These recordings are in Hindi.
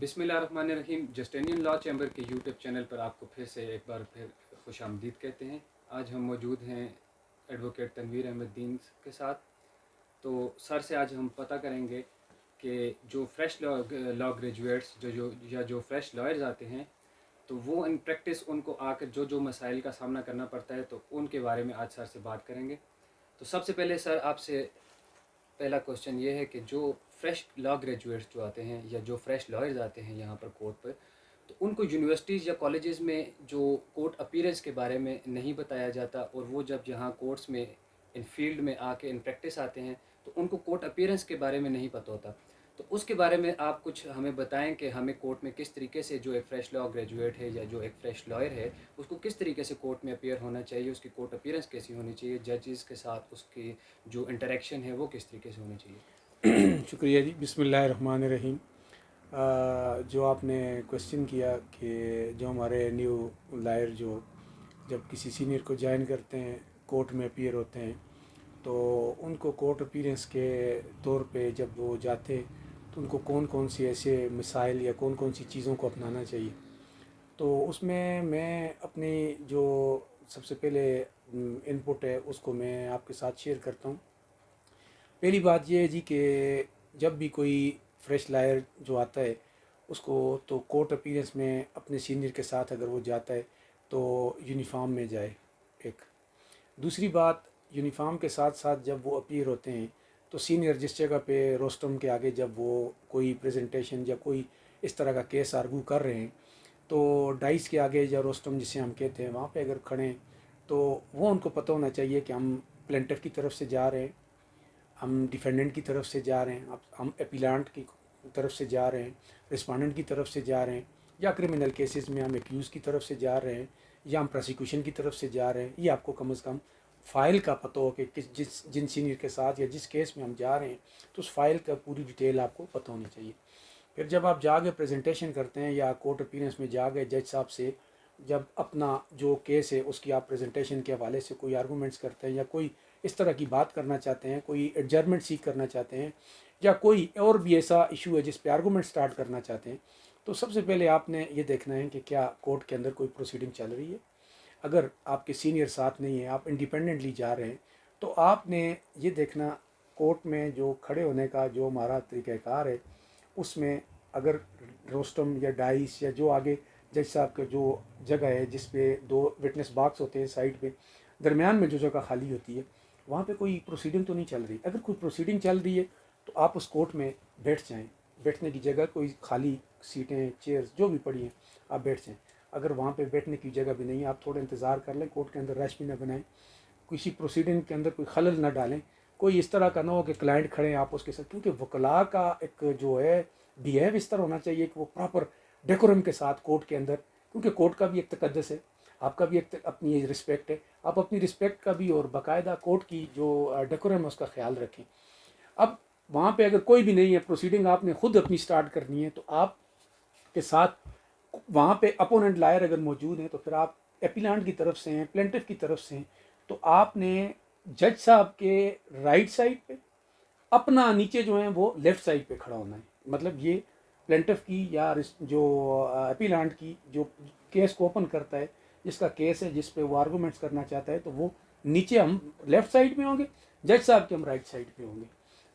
बिस्मिल्लाहिर्रहमानिर्रहीम। जस्टिनियन लॉ चैम्बर के यूट्यूब चैनल पर आपको फिर खुश आमदीद कहते हैं। आज हम मौजूद हैं एडवोकेट तनवीर अहमद दीन के साथ। तो सर से आज हम पता करेंगे कि जो फ्रेश लॉ ग्रेजुएट्स जो फ्रेश लॉयर्स आते हैं, तो वो इन प्रैक्टिस उनको आकर जो मसाइल का सामना करना पड़ता है, तो उनके बारे में आज सर से बात करेंगे। तो सबसे पहले सर आपसे पहला क्वेश्चन ये है कि जो फ्रेश लॉ ग्रेजुएट्स जो आते हैं या जो फ्रेश लॉयर्स आते हैं यहाँ पर कोर्ट पर, तो उनको यूनिवर्सिटीज़ या कॉलेजेस में जो कोर्ट अपीयरेंस के बारे में नहीं बताया जाता, और वो जब यहाँ कोर्ट्स में इन फील्ड में आके इन प्रैक्टिस आते हैं तो उनको कोर्ट अपीयरेंस के बारे में नहीं पता होता। तो उसके बारे में आप कुछ हमें बताएं कि हमें कोर्ट में किस तरीके से, जो एक फ़्रेश लॉ ग्रेजुएट है या जो एक फ़्रेश लॉयर है, उसको किस तरीके से कोर्ट में अपीयर होना चाहिए, उसकी कोर्ट अपीयरेंस कैसी होनी चाहिए, जजेस के साथ उसकी जो इंटरेक्शन है वो किस तरीके से होनी चाहिए। शुक्रिया जी। बिस्मिल्लाहिर्रहमानिर्रहीम। जो आपने क्वेश्चन किया कि जो हमारे न्यू लायर जो जब किसी सीनियर को ज्वाइन करते हैं, कोर्ट में अपीयर होते हैं, तो उनको कोर्ट अपीयरेंस के तौर पे जब वो जाते हैं तो उनको कौन कौन सी ऐसे मिसाइल या कौन कौन सी चीज़ों को अपनाना चाहिए। तो उसमें मैं अपनी जो सबसे पहले इनपुट है उसको मैं आपके साथ शेयर करता हूँ। पहली बात यह है जी कि जब भी कोई फ्रेश लायर जो आता है उसको तो कोर्ट अपीयरेंस में अपने सीनियर के साथ अगर वो जाता है तो यूनिफॉर्म में जाए। एक दूसरी बात, यूनिफॉर्म के साथ साथ जब वो अपीयर होते हैं तो सीनियर जिस जगह पे रोस्टम के आगे जब वो कोई प्रेजेंटेशन या कोई इस तरह का केस आर्गू कर रहे हैं, तो डाइस के आगे या रोस्टम जिसे हम कहते हैं वहाँ पे अगर खड़े हैं तो वो उनको पता होना चाहिए कि हम प्लेंटिफ की तरफ से जा रहे हैं, हम डिफेंडेंट की तरफ से जा रहे हैं, हम अपीलांट की तरफ से जा रहे हैं, रिस्पोंडेंट की तरफ से जा रहे हैं, या क्रिमिनल केसेस में हम एक्यूज़ की तरफ से जा रहे हैं, या हम प्रोसिक्यूशन की तरफ से जा रहे हैं। ये आपको कम से कम फ़ाइल का पता हो कि जिन सीनियर के साथ या जिस केस में हम जा रहे हैं, तो उस फाइल का पूरी डिटेल आपको पता होनी चाहिए। फिर जब आप जाके प्रेजेंटेशन करते हैं या कोर्ट अपीयरेंस में जा गए जज साहब से, जब अपना जो केस है उसकी आप प्रेजेंटेशन के हवाले से कोई आर्गूमेंट्स करते हैं या कोई इस तरह की बात करना चाहते हैं, कोई एडजर्मेंट सीख करना चाहते हैं, या कोई और भी ऐसा इशू है जिस पे आर्गूमेंट स्टार्ट करना चाहते हैं, तो सबसे पहले आपने ये देखना है कि क्या कोर्ट के अंदर कोई प्रोसीडिंग चल रही है। अगर आपके सीनियर साथ नहीं है, आप इंडिपेंडेंटली जा रहे हैं, तो आपने ये देखना कोर्ट में जो खड़े होने का जो हमारा तरीक़ाकार है उसमें अगर रोस्टम या डाइस या जो आगे जज साहब का जो जगह है जिस पे दो विटनेस बॉक्स होते हैं साइड पे, दरमियान में जो जगह खाली होती है, वहाँ पे कोई प्रोसीडिंग तो नहीं चल रही। अगर कोई प्रोसीडिंग चल रही है तो आप उस कोर्ट में बैठ जाएं, बैठने की जगह कोई खाली सीटें चेयर्स जो भी पड़ी हैं आप बैठ जाएं। अगर वहाँ पे बैठने की जगह भी नहीं है, आप थोड़ा इंतज़ार कर लें, कोर्ट के अंदर रश भी ना बनाएं, किसी प्रोसीडिंग के अंदर कोई खलल ना डालें, कोई इस तरह का ना हो कि क्लाइंट खड़े हैं आप उसके साथ, क्योंकि वकला का एक जो है बिहेव इस तरह होना चाहिए कि वो प्रॉपर डेकोरम के साथ कोर्ट के अंदर, क्योंकि कोर्ट का भी एक तकद्दस है, आपका भी एक अपनी रिस्पेक्ट है, आप अपनी रिस्पेक्ट का भी और बाकायदा कोर्ट की जो डेकोरम है उसका ख्याल रखें। अब वहाँ पे अगर कोई भी नहीं है, प्रोसीडिंग आपने खुद अपनी स्टार्ट करनी है, तो आप के साथ वहाँ पे अपोनेंट लायर अगर मौजूद हैं तो फिर आप एपिलांट की तरफ से हैं, प्लेंटिफ की तरफ से हैं, तो आपने जज साहब के राइट साइड पे, अपना नीचे जो है वो लेफ़्ट साइड पे खड़ा होना है। मतलब ये प्लेंटिफ की या जो एपिलांट की जो केस को ओपन करता है, जिसका केस है जिस पे वो आर्गूमेंट्स करना चाहता है, तो वो नीचे हम लेफ़्ट साइड में होंगे, जज साहब के हम राइट साइड पे होंगे,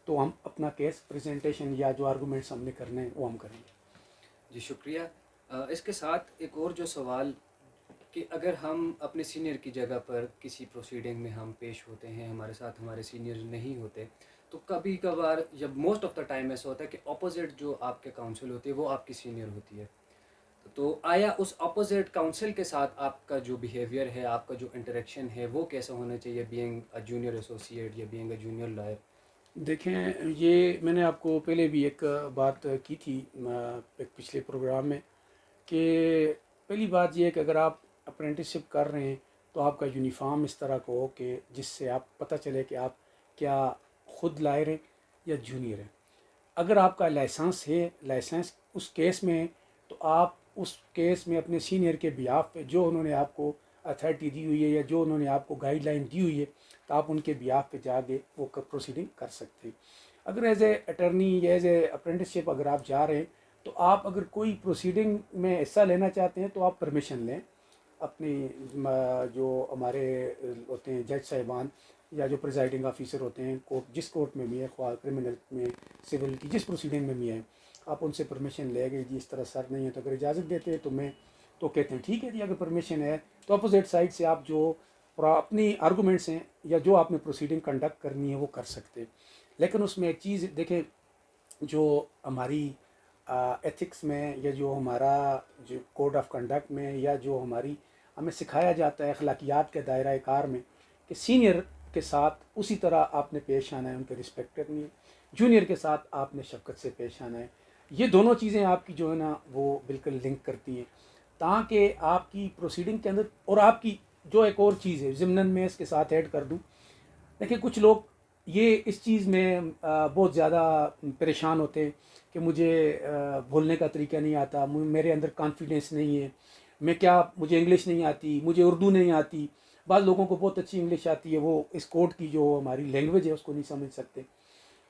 तो हम अपना केस प्रेजेंटेशन या जो आर्गूमेंट्स हमने करने हैं वो हम करेंगे। जी शुक्रिया। इसके साथ एक और जो सवाल कि अगर हम अपने सीनियर की जगह पर किसी प्रोसीडिंग में हम पेश होते हैं, हमारे साथ हमारे सीनियर नहीं होते, तो कभी कभार, जब मोस्ट ऑफ द टाइम ऐसा होता है कि अपोजिट जो आपके काउंसिल होती है वो आपकी सीनियर होती है, तो आया उस अपोजिट काउंसिल के साथ आपका जो बिहेवियर है, आपका जो इंटरेक्शन है, वो कैसा होना चाहिए, बीइंग अ जूनियर एसोसिएट या बीइंग अ जूनियर लॉयर। देखें, ये मैंने आपको पहले भी एक बात की थी एक पिछले प्रोग्राम में, कि पहली बात ये है कि अगर आप अप्रेंटिसशिप कर रहे हैं तो आपका यूनिफॉर्म इस तरह का हो कि जिससे आप पता चले कि आप क्या खुद लायर हैं या जूनियर हैं। अगर आपका लाइसेंस है, लाइसेंस उस केस में है, तो आप उस केस में अपने सीनियर के बिहाफ पे जो उन्होंने आपको अथॉरिटी दी हुई है या जो उन्होंने आपको गाइडलाइन दी हुई है, तो आप उनके बिहाफ पे जाके वो प्रोसीडिंग कर सकते हैं। अगर एज ए अटर्नी या एज ए अप्रेंटिसशिप अगर आप जा रहे हैं तो आप अगर कोई प्रोसीडिंग में हिस्सा लेना चाहते हैं तो आप परमिशन लें अपनी जो हमारे होते हैं जज साहिबान या जो प्रिजाइडिंग ऑफिसर होते हैं कोर्ट, जिस कोर्ट में भी है, ख्वाह क्रिमिनल में, सिविल की जिस प्रोसीडिंग में भी है, आप उनसे परमिशन लेंगे जी इस तरह सर नहीं है, तो अगर इजाज़त देते हैं तो मैं तो कहते हैं ठीक है जी, अगर परमिशन है तो अपोजिट साइड से आप जो अपनी आर्गूमेंट्स हैं या जो आपने प्रोसीडिंग कंडक्ट करनी है वो कर सकते हैं। लेकिन उसमें एक चीज़ देखें, जो हमारी एथिक्स में या जो हमारा जो कोड ऑफ कंडक्ट में या जो हमारी हमें सिखाया जाता है अखलाकियात के दायरा कार में कि सीनियर के साथ उसी तरह आपने पेश आना है, उनके रिस्पेक्ट करनी है, जूनियर के साथ आपने शफ़क़त से पेश आना है। ये दोनों चीज़ें आपकी जो है ना वो बिल्कुल लिंक करती हैं, ताकि आपकी प्रोसीडिंग के अंदर। और आपकी जो एक और चीज़ है ज़िमनन में इसके साथ ऐड कर दूँ, देखिए कुछ लोग ये इस चीज़ में बहुत ज़्यादा परेशान होते हैं कि मुझे बोलने का तरीका नहीं आता, मेरे अंदर कॉन्फिडेंस नहीं है, मैं क्या, मुझे इंग्लिश नहीं आती, मुझे उर्दू नहीं आती। बाद लोगों को बहुत अच्छी इंग्लिश आती है, वो इस कोर्ट की जो हमारी लैंग्वेज है उसको नहीं समझ सकते।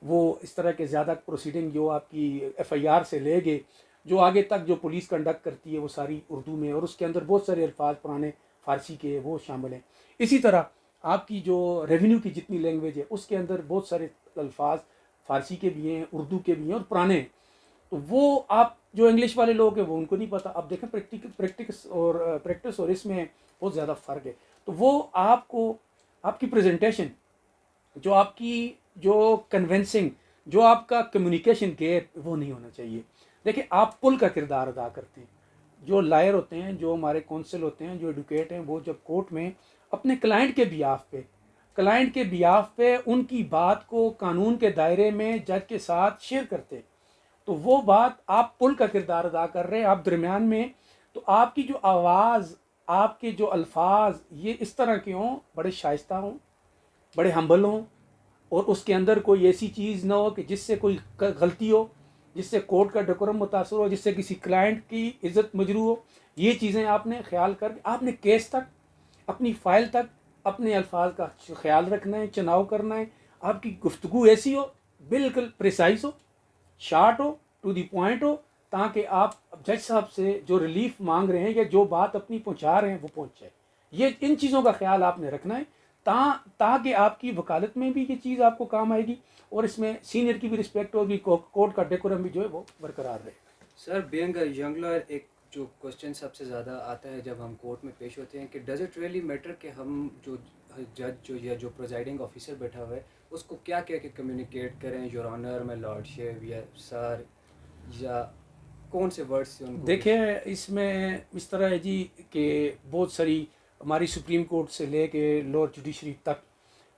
वो इस तरह के ज़्यादा प्रोसीडिंग जो आपकी एफआईआर से लेके जो आगे तक जो पुलिस कंडक्ट करती है वो सारी उर्दू में, और उसके अंदर बहुत सारे अल्फाज पुराने फ़ारसी के वो शामिल हैं। इसी तरह आपकी जो रेवेन्यू की जितनी लैंग्वेज है उसके अंदर बहुत सारे अल्फाज फ़ारसी के भी हैं, उर्दू के भी हैं और पुराने हैं। तो वो आप जो इंग्लिश वाले लोग हैं वो उनको नहीं पता। अब देखें प्रैक्टिस और इसमें बहुत ज़्यादा फ़र्क है। तो वो आपको आपकी प्रेजेंटेशन, जो आपकी जो कन्विंसिंग, जो आपका कम्युनिकेशन गैप वो नहीं होना चाहिए। देखिए आप पुल का किरदार अदा करते हैं। जो लायर होते हैं, जो हमारे कौंसल होते हैं, जो एडवोकेट हैं, वो जब कोर्ट में अपने क्लाइंट के बिहाफ पे उनकी बात को कानून के दायरे में जज के साथ शेयर करते हैं, तो वो बात आप पुल का किरदार अदा कर रहे हैं, आप दरमियान में। तो आपकी जो आवाज़, आपके जो अल्फाज ये इस तरह के हों, बड़े शाइस्ता हों, बड़े हम्बल हों, और उसके अंदर कोई ऐसी चीज़ ना हो कि जिससे कोई गलती हो, जिससे कोर्ट का डेकोरम मुतासर हो, जिससे किसी क्लाइंट की इज्जत मजरू हो। ये चीज़ें आपने ख्याल कर, आपने केस तक, अपनी फ़ाइल तक अपने अल्फाज का ख्याल रखना है, चुनाव करना है। आपकी गुफ्तगू ऐसी हो, बिल्कुल प्रिसाइज हो, शार्ट हो, टू दी पॉइंट हो, ताकि आप जज साहब से जो रिलीफ मांग रहे हैं या जो बात अपनी पहुंचा रहे हैं वो पहुंच जाए। ये इन चीज़ों का ख्याल आपने रखना है, ताकि आपकी वकालत में भी ये चीज़ आपको काम आएगी और इसमें सीनियर की भी रिस्पेक्ट होगी, कोर्ट का डेकोरम भी जो है वो बरकरार रहेगा। Sir being a young lawyer, एक जो क्वेश्चन सबसे ज़्यादा आता है जब हम कोर्ट में पेश होते हैं कि डज इट रियली मैटर कि हम जो जज जो या जो प्रिजाइडिंग ऑफिसर बैठा हुआ है उसको क्या क्या के कम्युनिकेट करें, योर ऑनर, माय लॉर्डशिप या सर, या कौन से वर्ड्स से उनको देखिए इसमें इस तरह है जी कि बहुत सारी हमारी सुप्रीम कोर्ट से लेके लोअर जुडिशरी तक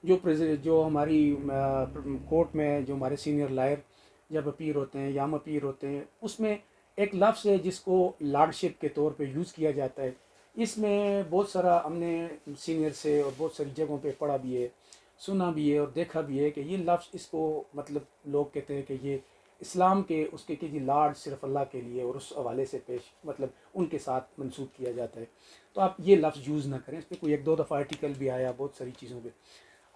जो हमारी कोर्ट में जो हमारे सीनियर लायर जब अपीयर होते हैं या हम अपीयर होते हैं, उसमें एक लफ्ज़ है जिसको लॉर्डशिप के तौर पे यूज़ किया जाता है। इसमें बहुत सारा हमने सीनियर से और बहुत सारी जगहों पे पढ़ा भी है, सुना भी है और देखा भी है कि ये लफ्ज़, इसको मतलब लोग कहते हैं कि ये इस्लाम के उसके कि जी लॉर्ड सिर्फ अल्लाह के लिए, और उस हवाले से पेश मतलब उनके साथ मंसूब किया जाता है। तो आप ये लफ्ज़ यूज़ ना करें। इस पर कोई एक दो दफ़ा आर्टिकल भी आया बहुत सारी चीज़ों पे।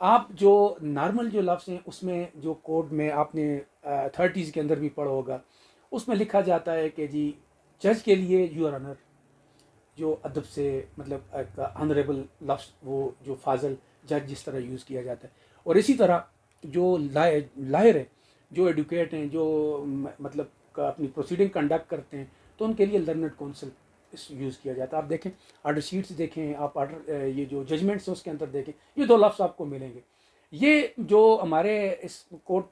आप जो नॉर्मल जो लफ्ज़ हैं उसमें जो कोड में आपने 30s के अंदर भी पढ़ा होगा, उसमें लिखा जाता है कि जी जज के लिए यूर ऑनर, जो अदब से मतलब एक ऑनरेबल लफ्ज़, वो जो फाजल जज जिस तरह यूज़ किया जाता है। और इसी तरह जो लायर है, जो एडवोकेट हैं, जो मतलब अपनी प्रोसीडिंग कंडक्ट करते हैं, तो उनके लिए लर्नड काउंसिल इस यूज़ किया जाता है। आप देखें आर्डर शीट्स देखें, आप आर्डर ये जो जजमेंट्स हैं उसके अंदर देखें, ये दो लफ्ज़ आपको मिलेंगे। ये जो हमारे इस कोर्ट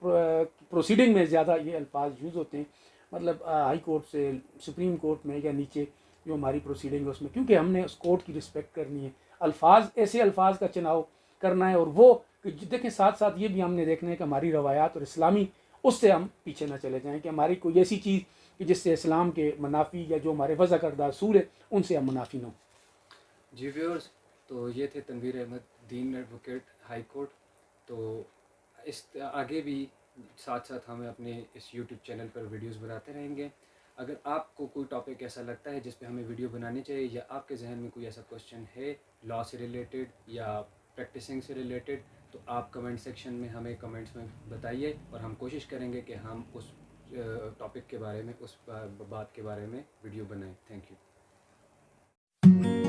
प्रोसीडिंग में ज़्यादा ये अल्फाज यूज़ होते हैं, मतलब हाई कोर्ट से सुप्रीम कोर्ट में या नीचे जो हमारी प्रोसीडिंग है उसमें, क्योंकि हमने उस कोर्ट की रिस्पेक्ट करनी है, अल्फाज ऐसे अल्फाज का चुनाव करना है। और वो देखें साथ साथ ये भी हमने देखना है कि हमारी रवायात और इस्लामी उससे हम पीछे ना चले जाएं, कि हमारी कोई ऐसी चीज़ कि जिससे इस्लाम के मुनाफी या जो हमारे वज़ा करदा असूल है उनसे हम मुनाफी ना हो। जी व्यूअर्स, तो ये थे तनवीर अहमद दीन, एडवोकेट, हाई कोर्ट। तो इस आगे भी साथ साथ हम अपने इस यूट्यूब चैनल पर वीडियोस बनाते रहेंगे। अगर आपको कोई टॉपिक ऐसा लगता है जिस पे हमें वीडियो बनानी चाहिए, या आपके जहन में कोई ऐसा क्वेश्चन है लॉ से रिलेटेड या प्रैक्टिसिंग से रिलेटेड, तो आप कमेंट सेक्शन में हमें कमेंट्स में बताइए और हम कोशिश करेंगे कि हम उस टॉपिक के बारे में, उस बात के बारे में वीडियो बनाएं। Thank you.